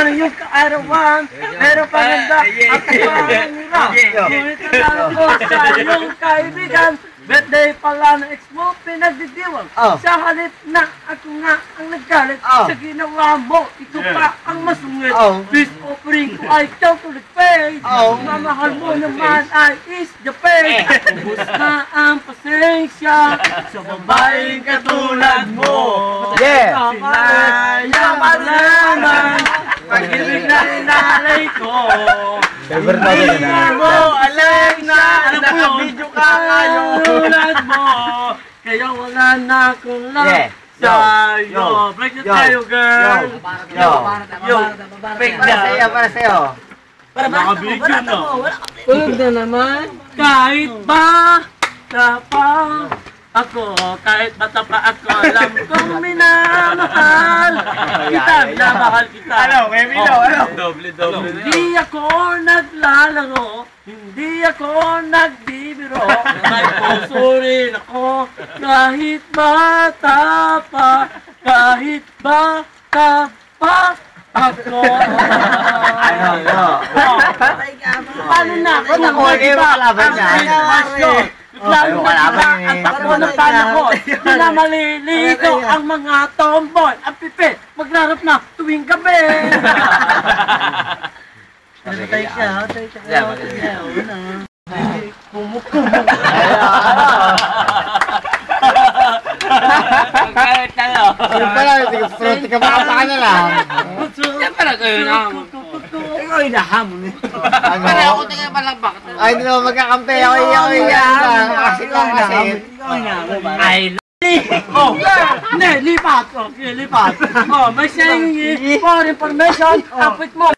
ngayong kaarawan, pero paganda at panganira. Ngunit nalala ko sa iyong kaibigan, birthday pala ng ex mo, pinagdidiwang. Sa halip na ako nga ang naggalit sa ginawa mo, ito pa ang masungit. This offering ko ay chocolate face. Mamahal mo naman ay is the face. Ubus na ang pasensya sa babaeng katulad mo. Sinayaman naman pag-ibig na inalay ko. Hindi mo alam na nakabidyo ka ngayon mo. Kaya wala na akong love sa'yo. Break na tayo, girl. Break na. Para sa'yo. Nakabidyo na. Huwag na naman. Kahit ba tapang ako, kahit bata pa ako, alam kong minamahal kita, minamahal kita. Ano, may Milo, ano? Doble. Hindi ako naglalaro, hindi ako nagbibiro, may puso rin ako, kahit bata pa, kahit bata pa ako. Paano na ako? Kalaban niya. Lalo na diba ang takbo ng panahon na maliligo ang mga tomboy. Ang pipit, maglarap na tuwing gabi. Tayo siya. Kumukumuk. Kahit tayo. Siyempre lang, front ka pa na lang. Siyempre kayo na. Ikaw inahamon eh. Pare ako tayo palabak. Ay, hindi naman magkakampi. Ako kasi ko kasi. Ay, hindi, lipat. Okay, lipat. May saying for information, kapit mo.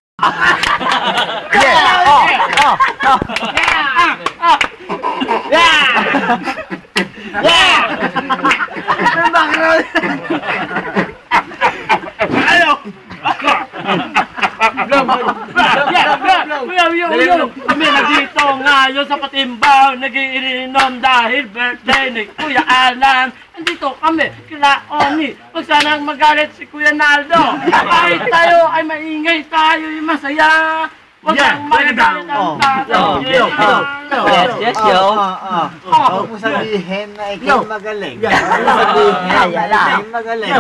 Kami nandito ngayon sa Patimbang, nag-iinom dahil birthday ni Kuya Alan. Nandito kami, kila Oni. Huwag sanang magalit si Kuya Naldo. Kahit tayo ay maingay, tayo ay masaya. Huwag kang magalit ang tao. Yes, yo. Huwag mo sabihin na ikaw magaling. Huwag mo sabihin na ikaw magaling.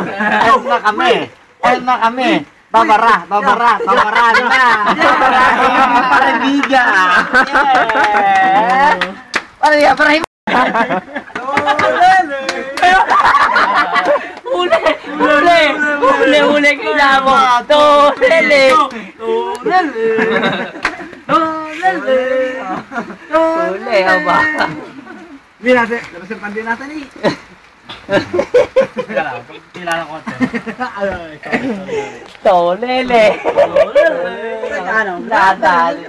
Ayun na kami. Babara na. Babara yung paribiga. Uli kita mo. Tolele. Uli, ba? Hindi natin. Representan din natin eh. Kilala ko ito. Tolele. Nadali.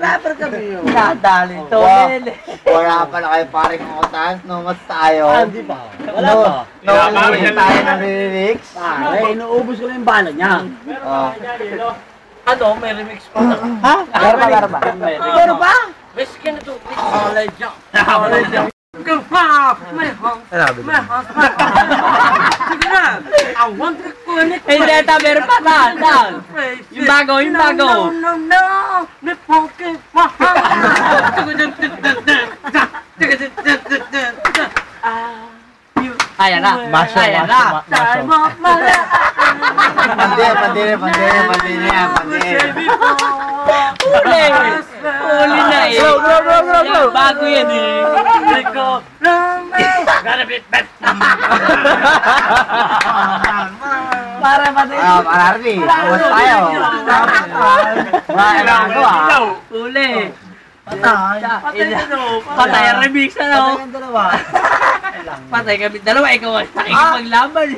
Tolele. Wala pala kayo paring kutan. Numas tayo. Hindi pa. Wala pa. Numas tayo ng lyrics. Inuubos ko na yung bala niya. Ano, may remix pa. Ha? Garba. Garba? Best ka na ito. Go pop! My house! Sige na! I want to connect. Hindi, meron pa ba? Yung bago. No! May poke pa! Ayan na. Pandire. Uli na eh. Go! Bago yan eh. Gotta be bet! Para Arnie. Numas tayo. Kailangan ko Uli. Patay ang remix ano? Patay kami dalawa. Ikaw ay nakikipaglaban eh.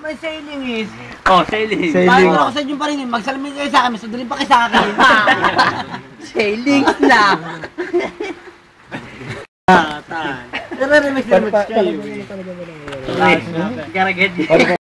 May sailing is. Oh, sailing. Paano ako sa inyo pa rin? Magsalamin kayo sa akin, masudulin pa kayo sa akin. Sailing lang. Remix kayo. Karaget.